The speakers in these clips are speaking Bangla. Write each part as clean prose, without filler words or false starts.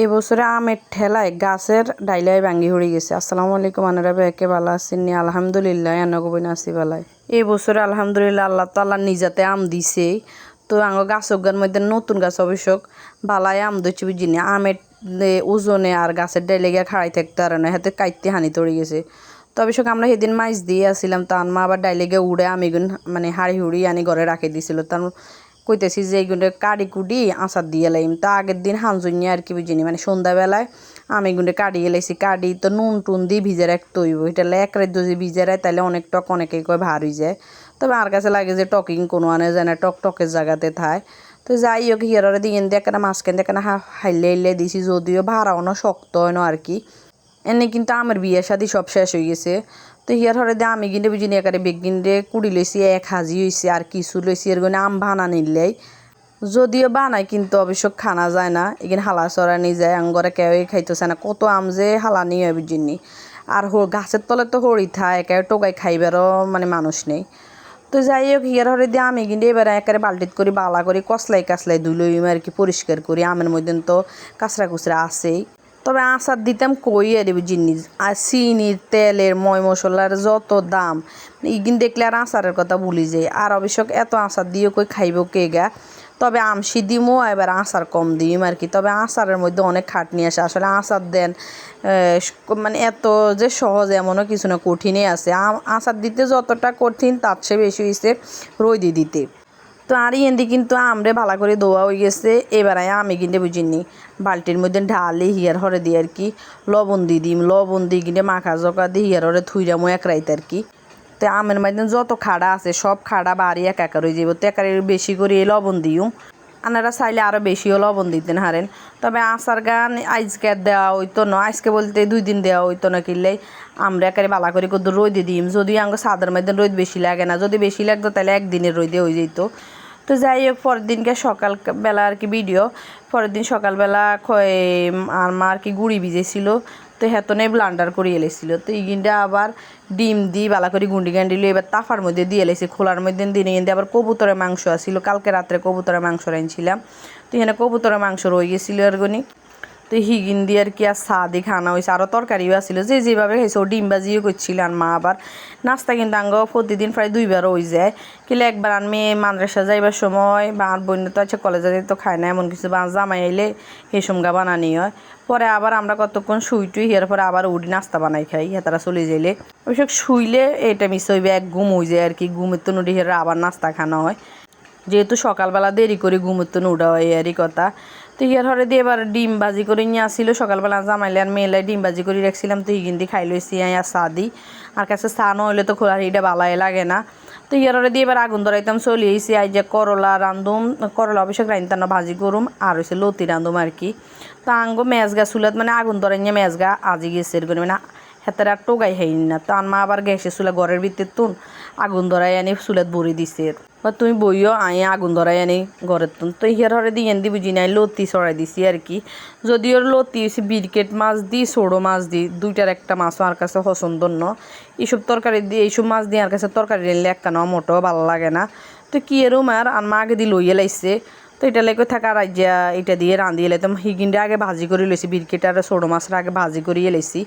এই বছরে আমের ঠেলায় গাছের ডাইলাই ভাঙ্গি হয়ে গেছে। আসসালামু আলাইকুম আনারা একে ভালো আছেন নি? আলহামদুলিল্লাহ আনগবই নাসি বালাই। এই বছরে আলহামদুলিল্লাহ আল্লাহ তাআলা নিজাতে আম দিছে। তো আঙ্গ গাছ গার মধ্যে নতুন গাছ অবশ্যক বালাই আম দইছে বুঝিনি আমের ওজনে আর গাছের ডাইলে গিয়ে খাড়াই থাকতে আর না হাতে কাইতে হানি তড়ে গেছে। তো অবশ্যক আমরা সেদিন মাছ দিয়ে আসছিলাম তো আনমা আবার ডাইলে গিয়ে উড়ে আমিগুন মানে হাড়ি হুড়ি আনি ঘরে রাখি দিছিল। তার কইতেছি যে এইগুলো কাড়ি কুড়ি আচার দিয়ে লাইম। তা আগের দিন হানজুনিয়া আর কি বুঝিনি মানে সন্ধ্যাবেলায় আমি গুঁড়ে কাড়িয়ে লাইছি। কাড়ি তো নুন টুন দিয়ে ভিজে রাখতে হইব। এটা এক রাত যদি ভিজে রায় তাহলে অনেক টক অনেকেই কয় ভার হয়ে যায়। তবে আর কাছে লাগে যে টকিং কোনো আনে যায় না, টক টকের জায়গাতে থায়। তো যাই হোক হিয়ারে দিয়ে একটা মাঝখান দিয়ে একটা হাইলে হাইলে দিছি, যদিও ভাড়াও না শক্ত হয় না আর কি। এনে কিন্তু আমার বিয়ে শাদি সব শেষ হয়ে গেছে। তো হিয়ার হরে দিয়ে আমি কিনতে বুঝিনি একারে বেগ কিনতে কুড়ি লইছি, এক হাজি হয়েছে আর কিছু লইছি এর আম ভানা নিলেই। যদিও বানাই কিন্তু অবশ্য খানা যায় না, এখানে হালা চড়া নিয়ে যায় আঙ্গরে কেউই খাইতেছে না, কত আম যে হালা নিয়ে হয় বুঝিনি। আর গাছের তলে তো হরি থায় একে টোকাই খাইবারও মানে মানুষ নেই। তো যাই হোক হিয়ার হরে দিয়ে আমি কিন্তু এবার একেবারে বালতিত করি বালা করি কসলাই কাসলাই ধুলইম আর কি, পরিষ্কার করি। আমের মধ্যে তো কাঁচরা কুচরা আছেই। তবে আচার দিতাম কই আর জিনিস আর চিনির তেলের ময় মশলার যত দাম ইগিন দেখলে আর আচারের কথা ভুলি যায়। আর অবশ্য এত আচার দিয়ে কই খাইব কে গা। তবে আমসি দিমও এবার আচার কম দিম আর কি। তবে আচারের মধ্যে অনেক খাটনি আসে আসলে। আচার দেন মানে এত যে সহজ এমনও কিছু না, কঠিনই আছে। আচার দিতে যতটা কঠিন তার চেয়ে বেশি হয়েছে রোদি দিতে। তো আর এন্দি কিন্তু আমরে ভালো করে ধোয়া হয়ে গেছে। এবার আমি কিন্তু বুঝিনি বালতির মধ্যে ঢালি হিয়ার হরে দিয়ে আর কি লবণ দিয়ে দিম। লবণ দিয়ে কিনে মাখা জকা দিয়ে হিয়ার হরে থুইরামো এক রাইতে আর কি। তো আমের মধ্যে যত খাড়া আছে সব খাড়া বাড়ি একাকার হয়ে যাব। তো একারে বেশি করে লবণ দিও। আনারা চাইলে আরও বেশিও লবণ দিতেন হারেন। তবে আচার গান আজকে দেওয়া হইতো না, আজকে বলতে 2 দিন দেওয়া হইতো না কিনলেই আমরা একেবারে বালা করে কত রোদে দিম। যদি আঙ্গ সাদার মধ্যে রোদ বেশি লাগে না, যদি বেশি লাগতো তাহলে একদিনের রোদে হয়ে যেত। তো যাই হোক পরের দিনকে সকালবেলা আর কি ভিডিও, পরের দিন সকালবেলা আর মা আর কি গুঁড়ি ভিজেছিল। তো হেতনে ব্লান্ডার করে এলেছিল। তো ইগিনটা আবার ডিম দিয়ে বালা করে গুঁড়ি গান্ডিল এবার তাফার মধ্যে দিয়ে এলেছি, খোলার মধ্যে দিয়ে কিন্তু আবার কবুতরের মাংস আসছিল। কালকে রাত্রে কবুতরের মাংস রাঁধছিলাম। তো এখানে কবুতরের মাংস রয়ে গেছিলো আর গনি। তো হিগিন দিয়ে আর কি আর সাদি খানা হয়েছে, আরও তরকারিও আসছিল যে যেভাবে খাইছে। ও ডিম বাজিও করছিল। আর মা আবার নাস্তা কিন্তু আঙ্গ প্রতিদিন প্রায় 2বার হয়ে যায়। কিন্তু একবার আমি মাদ্রাসা যাইবার সময় বা আর বোন তো আছে কলেজে তো খায় না এমন কিছু, বা জামাই আইলে সেই সমগা বানানি হয়। পরে আবার আমরা কতক্ষণ শুই টুই হিয়ার পরে আবার উঠি নাস্তা বানাই খাই তারা চলে যাইলে। অবশ্য শুইলে এটা মিস হইবে, এক ঘুম হয়ে যায় আর কি। ঘুমের তো নুটি হিয়ার আবার নাস্তা খানা হয়, যেহেতু সকালবেলা দেরি করে ঘুমের তো উঠা হয় এরই কথা। তো হিয়ার হরে দিয়ে এবার ডিম বাজি করে নিয়ে আসছিল সকালবেলা। জামাইলে আর মেয়েলাই ডিম বাজি করে রাখছিলাম। তো হিগিন দিয়ে খাই লইছি আর চা দিই। আর কাছে চা নহলে তো খোলা হিটা বালাই লাগে না। তো হিয়ার হরে দিয়ে এবার আগুন ধরাইতাম চলে এসেছি। আই যে করলা রান্ধুম, করলা অবশ্যই রাইনতাম না, ভাজি করুম। আর হয়েছে লতি রান্ধুম আর কি। তো আঙ্গো মেজগা চুলাত মানে আগুন ধরাই নিয়ে মেজগা আজি গেছে এরকম মানে হেতার আর টোগাই হাইনি না। তো আনমা আবার গ্যাসের চুলা ঘরের ভিতরে তুন আগুন ধরাই আনি চুলাত ভরি দিছে। তুমি বইও আই আগুন ধরাই আনি ঘরের তুন। তো হিয়ার হরে দিয়ে এনে বুঝি নাই লতি চড়াই দিছি আর কি। যদিও লতি হয়েছে বিরকেট মাছ দিই ছোড়ো মাছ দিই, দুইটার একটা মাছও আর কাছে পছন্দ ন। এইসব তরকারি দিয়ে এইসব মাছ দিয়ে আর কাছে তরকারি নিলে একটা না মোটেও ভালো লাগে না। তো কি এরম আর মা আগে দিয়ে লইয়ে লাইছে। তো এটা লেগে থাকা রাজ্যা এটা দিয়ে রাঁধিয়ে লাইতাম। হিগিনটা আগে ভাজি করে লইছি, বিরকেট আর ছোটো মাছটা আগে ভাজি করিয়ে লাইছি।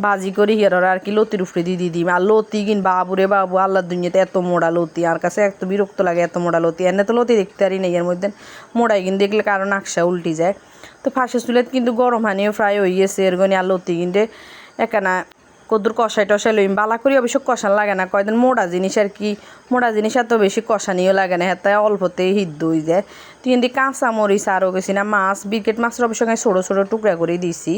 ভাজি করি হিয়ার আর কি লতির উপরে দিয়ে দিই। আর লতি কিন বাবুরে বাবু আল্লাহর দুনিয়াতে এত মোড়া লতি আর কাছে এত বিরক্ত লাগে এত মোড়া লতি। এনে তো লতি দেখতে পারি না, এর মধ্যে মোড়াই কিন দেখলে কারো নাকশা উল্টি যায়। তো ফাঁসের চুলেত কিন্তু গরম হানিও ফ্রাই হয়ে গেছে এর গনি। আর লতি কিনতে একানা কদ্দুর কষাই টসাই লইম বালা করি। অবশ্য কষান লাগে না, কয়দিন মোড়া জিনিস আর কি। মোড়া জিনিস এত বেশি কষানিও লাগে না, হেতায় অল্পতেই সিদ্ধ হয়ে যায়। কিন্তু কাঁচা মরিচ আরও গেছি না মাছ বিরকেট মাছের অবশ্য ছোটো ছোটো টুকরা করে দিছি।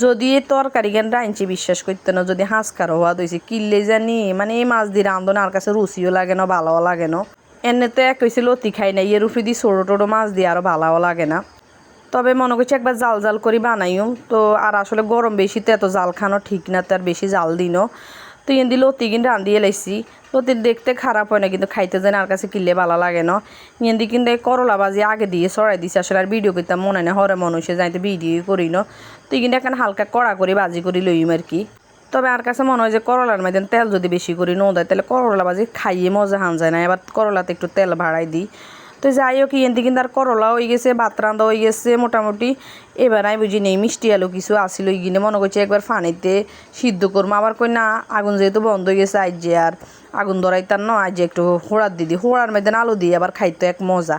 যদি তরকারি গান রাঁধছি বিশ্বাস করতে না, যদি হাঁসকারও হওয়া দইছে কিনলে জানি মানে এই মাছ দিয়ে রাঁধন আর কাছে রুচিও লাগে না ভালোও লাগে না। এনে তো এক হয়েছে লতি খাই না, এর উপরে দিয়ে ছোটো ছোটো মাছ দিয়ে আরও ভালোও লাগে না। তবে মনে করছি একবার জাল জাল করে বানাইও। তো আর আসলে গরম বেশি তো এত জাল খানো ঠিক না, তার বেশি জাল দিনও। তো এন দিয়ে লতি কিন্তু রাঁধিয়ে লাইছি। লতি দেখতে খারাপ হয় না কিন্তু খাইতে যায় না আর কাছে কিনলে ভালো লাগে না। এন দিয়ে কিন্তু করলা ভাজি আগে দিয়ে সরাই দিছি আসলে। আর ভিডিও করতাম মনে নেই হরে মানুষে যাইতে ভিডিও করি না। তো কিন্তু এখন হালকা কড়া করে ভাজি করি লইম আর কি। তবে আর কাছে মনে হয় যে করলার মধ্যে তেল যদি বেশি করে ন দেয় তাহলে করলা ভাজি খাইয়ে মজা হান যায় না। এবার করলাতে একটু তেল ভাড়াই দিই। তো যাই হোক এনতে কিন্তু আর করলা হয়ে গেছে, ভাত রান্ধা হয়ে গেছে মোটামুটি। এবার আমি বুঝি নেই মিষ্টি আলু কিছু আসিল ওইগিনে মনে করছি একবার পানিতে সিদ্ধ করবো, আবার কই না আগুন যেহেতু বন্ধ হয়ে গেছে আজ যে আর আগুন ধরাইতার ন, আজ একটু হোড়ার দিদি হোড়ার মধ্যে আলু দিয়ে আবার খাইতো এক মজা।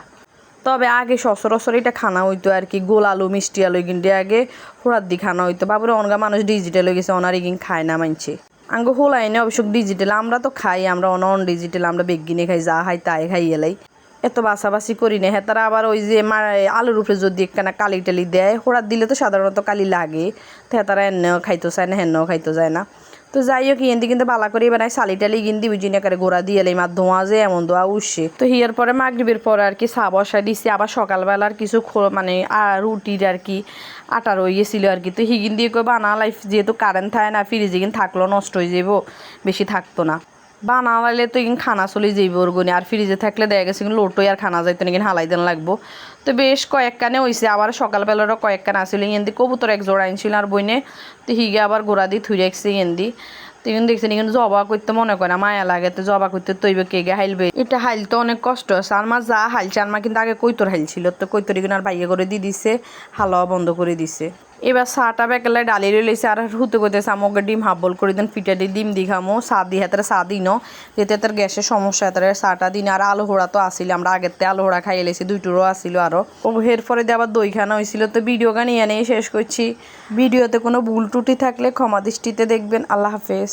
তবে আগে সচরাচর এটা খানা হইতো আর কি, গোল আলু মিষ্টি আলু কিন্তু আগে হোড়ার দিয়ে খানা হইতো। বাবুরে অনগা মানুষ ডিজিটাল হয়ে গেছে, অনার এগিন খায় না মানছে। আঙ্গো হোলাই না অবশ্য ডিজিটাল, আমরা তো খাই, আমরা অন ডিজিটাল, আমরা বেগিনে খাই, যা খাই তাই খাই এলাই, এত বাছাবাছি করি না। হ্যাঁ তারা আবার ওই যে আলুর উপরে যদি একখানা কালি টালি দেয়, হোড়ার দিলে তো সাধারণত কালি লাগে, তো তারা এন্নেও খাইতে চায় না হেন্নেও খাইতে যায় না। তো যাই হোক ইয়েন্দি কিন্তু বালা করে বানাই সালি টালি গিন্দি বুঝি না করে গোড়া দিয়ে এলাই মার ধোঁয়া যে এমন ধোঁয়া উঠছে। তো হিয়ার পরে মাগরিবের পরে আর কি চা বসা দিছি, আবার সকালবেলার কিছু মানে রুটির আর কি আটা রয়ে গেছিল আর কি। তো হিগিন দিয়ে কই বানালাই, যেহেতু কারেন্ট থাকে না ফ্রিজে কিন্তু থাকলেও নষ্ট হয়ে যাব, বেশি থাকতো না। বানালে তো ইন খানা চলে যাইব ওরগুনি, আর ফ্রিজে থাকলে দেখা গেছে কিন্তু লোটোই আর খানা যাইতো না, হালাই দেন লাগবো। তো বেশ কয়েকখানে হয়েছে, আবার সকালবেলারও কয়েকখান আসলে ইয়েন্দি কবুতর এক জোড়া আনছিল আর বইনে, তো হিগে আবার গোড়া দিয়ে থুই রাখছে ইয়েন্দি। তো এখন দেখছেন কিন্তু জবা করতে মনে করে না, মায়া লাগে, তো জবা করতে তৈবে কে গে হাইলবে, এটা হাইল তো অনেক কষ্ট আছে। আর মা যা হাইলছে আর মা কিন্তু আগে কৈতর হাইলছিল, তো কৈতর কিন্তু আর বাইয়ে করে দিয়ে দিছে, হালুয়া বন্ধ করে দিছে। এবার চাটা বেকেলায় ডালি রইলেছে আর হুতে করতেছে আমাকে ডিম হাফ বল করে দেন, পিঠা দিয়ে ডিম দি খামো, চা দি হাতের চা দিন, যেতে তার গ্যাসের সমস্যা হাতের চাটা দিন। আর আলু হোড়া তো আসিল, আমরা আগের থেকে আলু হোড়া খাই এলেছি, দুইটুরও আসিল আরও। ও এর পরে দিয়ে আবার দই খানা হয়েছিল। তো ভিডিও গান নিয়ে শেষ করছি। ভিডিওতে কোনো ভুল ত্রুটি থাকলে ক্ষমা দৃষ্টিতে দেখবেন। আল্লাহ হাফেজ।